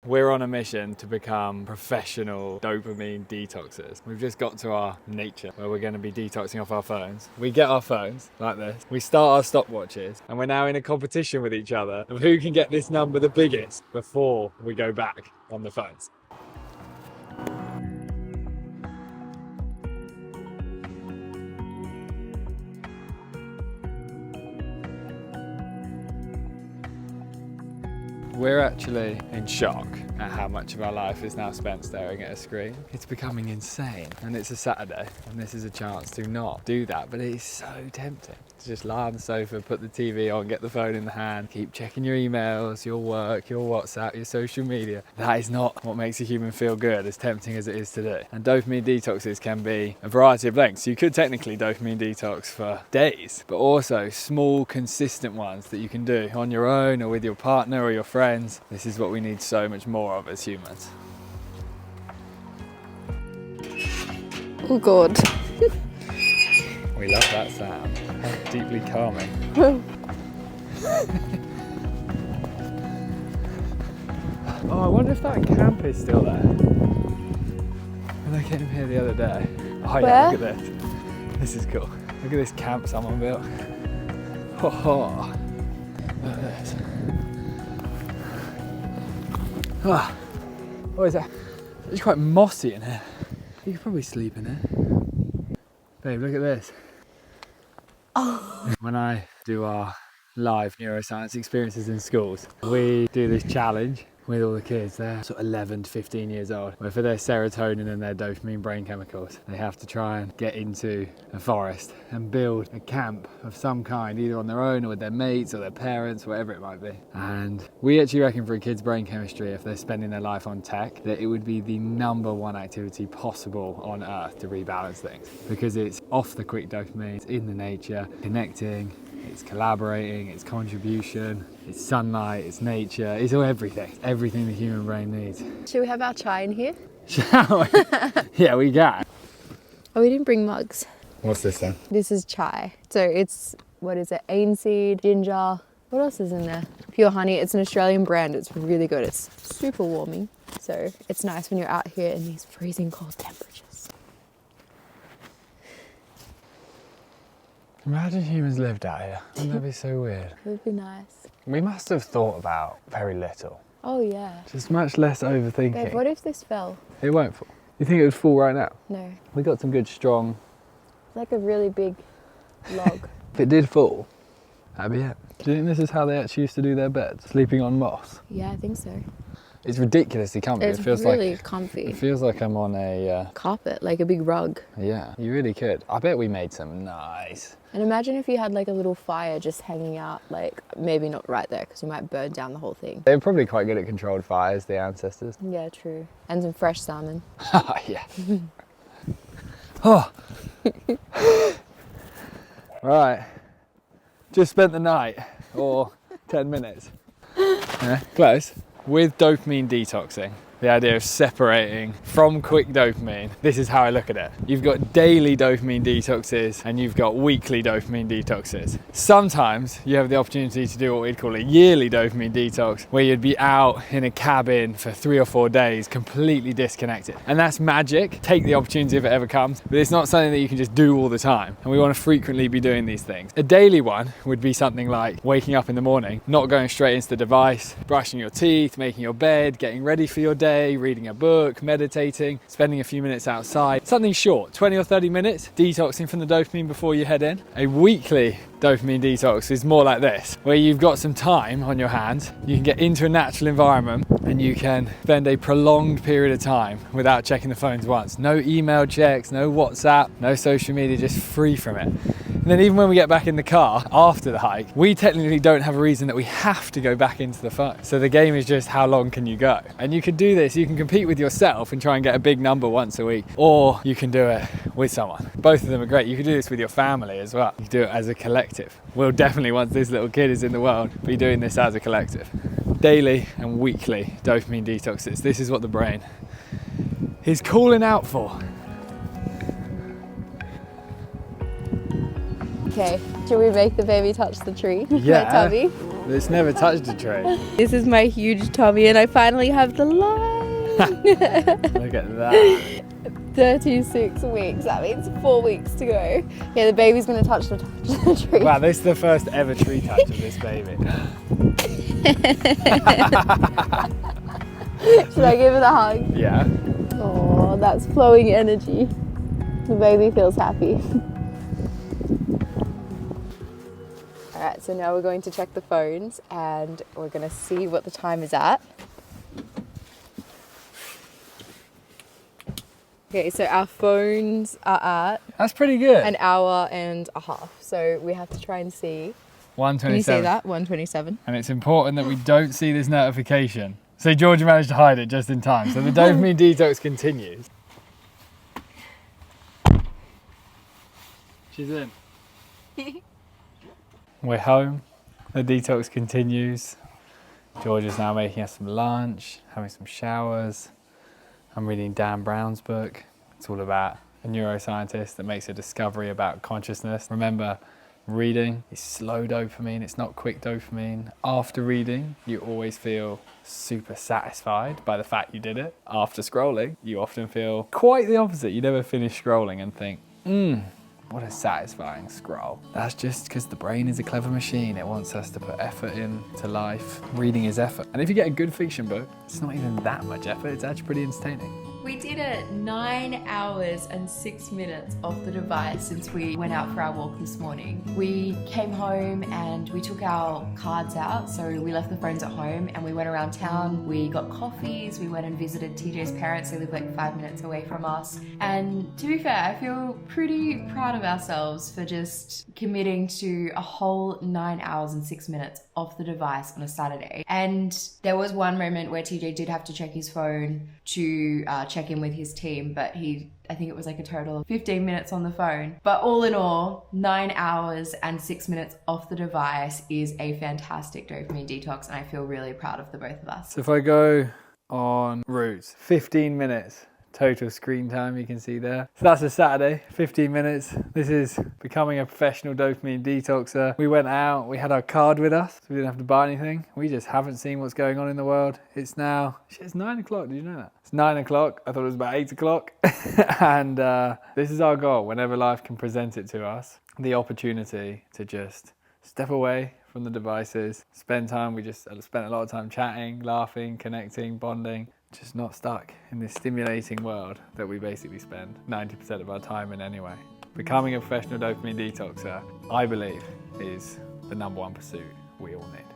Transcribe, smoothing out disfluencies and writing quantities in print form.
We're on a mission to become professional dopamine detoxers. We've just got to our nature where we're going to be detoxing off our phones. We get our phones like this, we start our stopwatches, and we're now in a competition with each other of who can get this number the biggest before we go back on the phones. We're actually in shock at how much of our life is now spent staring at a screen. It's becoming insane, and it's a Saturday, and this is a chance to not do that, but it is so tempting to just lie on the sofa, put the TV on, get the phone in the hand, keep checking your emails, your work, your WhatsApp, your social media. That is not what makes a human feel good, as tempting as it is to do. And dopamine detoxes can be a variety of lengths. You could technically dopamine detox for days, but also small, consistent ones that you can do on your own or with your partner or your friends. This is what we need so much more of as humans. Oh God. We love that sound. How deeply calming. Oh, I wonder if that camp is still there. When I came here the other day. Oh yeah, look at this. This is cool. Look at this camp someone built. Oh, look at this. Oh, what is that? It's quite mossy in here. You could probably sleep in here. Babe, look at this. Oh. When I do our live neuroscience experiences in schools, we do this challenge with all the kids. They're sort of 11 to 15 years old, where for their serotonin and their dopamine brain chemicals, they have to try and get into a forest and build a camp of some kind, either on their own or with their mates or their parents, whatever it might be. And we actually reckon for a kid's brain chemistry, if they're spending their life on tech, that it would be the #1 activity possible on earth to rebalance things, because it's off the quick dopamine, it's in the nature, connecting, it's collaborating, it's contribution, it's sunlight, it's nature, it's all everything. Everything the human brain needs. Should we have our chai in here? Shall we? Yeah, we can. Oh, we didn't bring mugs. What's this then? This is chai. So it's, what is it? Aniseed, ginger. What else is in there? Pure honey. It's an Australian brand. It's really good. It's super warming. So it's nice when you're out here in these freezing cold temperatures. Imagine humans lived out here. Wouldn't that be so weird? It would be nice. We must have thought about very little. Oh yeah. Just much less overthinking. Babe, what if this fell? It won't fall. You think it would fall right now? No. We got some good strong... It's like a really big log. If it did fall, that'd be it. Do you think this is how they actually used to do their beds? Sleeping on moss? Yeah, I think so. It's ridiculously comfy. It's it feels really like, comfy. It feels like I'm on a... carpet, like a big rug. Yeah, you really could. I bet we made some nice... And imagine if you had like a little fire just hanging out, like maybe not right there because you might burn down the whole thing. They were probably quite good at controlled fires, the ancestors. Yeah, true. And some fresh salmon. Yeah. Oh. Right. Just spent the night, or 10 minutes. Yeah, close. With dopamine detoxing. The idea of separating from quick dopamine. This is how I look at it. You've got daily dopamine detoxes and you've got weekly dopamine detoxes. Sometimes you have the opportunity to do what we'd call a yearly dopamine detox, where you'd be out in a cabin for 3 or 4 days, completely disconnected. And that's magic. Take the opportunity if it ever comes, but it's not something that you can just do all the time. And we want to frequently be doing these things. A daily one would be something like waking up in the morning, not going straight into the device, brushing your teeth, making your bed, getting ready for your day, reading a book, meditating, spending a few minutes outside. Something short, 20 or 30 minutes, detoxing from the dopamine before you head in. A weekly dopamine detox is more like this, where you've got some time on your hands, you can get into a natural environment and you can spend a prolonged period of time without checking the phones once. No email checks, no WhatsApp, no social media, just free from it. And then even when we get back in the car after the hike, we technically don't have a reason that we have to go back into the phone. So the game is just how long can you go? And you can do this, you can compete with yourself and try and get a big number once a week, or you can do it with someone. Both of them are great. You can do this with your family as well. You can do it as a collective. We'll definitely, once this little kid is in the world, be doing this as a collective. Daily and weekly dopamine detoxes. This is what the brain is calling out for. Okay, should we make the baby touch the tree? Yeah. Tubby? It's never touched a tray. This is my huge tummy and I finally have the line. Look at that. 36 weeks, that means 4 weeks to go. Yeah, the baby's gonna touch the tree. Wow, this is the first ever tree touch of this baby. Should I give it a hug? Yeah. Oh, that's flowing energy. The baby feels happy. All right, so now we're going to check the phones and we're gonna see what the time is at. Okay, so our phones are at That's pretty good. an hour and a half. So we have to try and see. 1:27. Can you see that? 1:27. And it's important that we don't see this notification. So Georgia managed to hide it just in time. So the dopamine detox continues. She's in. We're home. The detox continues. Georgia's now making us some lunch, having some showers. I'm reading Dan Brown's book. It's all about a neuroscientist that makes a discovery about consciousness. Remember, reading is slow dopamine, it's not quick dopamine. After reading, you always feel super satisfied by the fact you did it. After scrolling, you often feel quite the opposite. You never finish scrolling and think, what a satisfying scroll. That's just because the brain is a clever machine. It wants us to put effort into life. Reading is effort. And if you get a good fiction book, it's not even that much effort. It's actually pretty entertaining. We did it 9 hours and 6 minutes off the device since we went out for our walk this morning. We came home and we took our cards out, so we left the phones at home and we went around town. We got coffees, we went and visited TJ's parents. They live like 5 minutes away from us. And to be fair, I feel pretty proud of ourselves for just committing to a whole 9 hours and 6 minutes off the device on a Saturday. And there was one moment where TJ did have to check his phone to check in with his team, but I think it was like a total of 15 minutes on the phone. But all in all, 9 hours and 6 minutes off the device is a fantastic dopamine detox, and I feel really proud of the both of us. So if I go on routes, 15 minutes total screen time, you can see there. So that's a Saturday, 15 minutes. This is becoming a professional dopamine detoxer. We went out, we had our card with us, so we didn't have to buy anything. We just haven't seen what's going on in the world. It's now, it's 9 o'clock, did you know that? It's 9 o'clock, I thought it was about 8 o'clock. And this is our goal, whenever life can present it to us, the opportunity to just step away from the devices, spend time. We just spent a lot of time chatting, laughing, connecting, bonding. Just not stuck in this stimulating world that we basically spend 90% of our time in anyway. Becoming a professional dopamine detoxer, I believe, is the #1 pursuit we all need.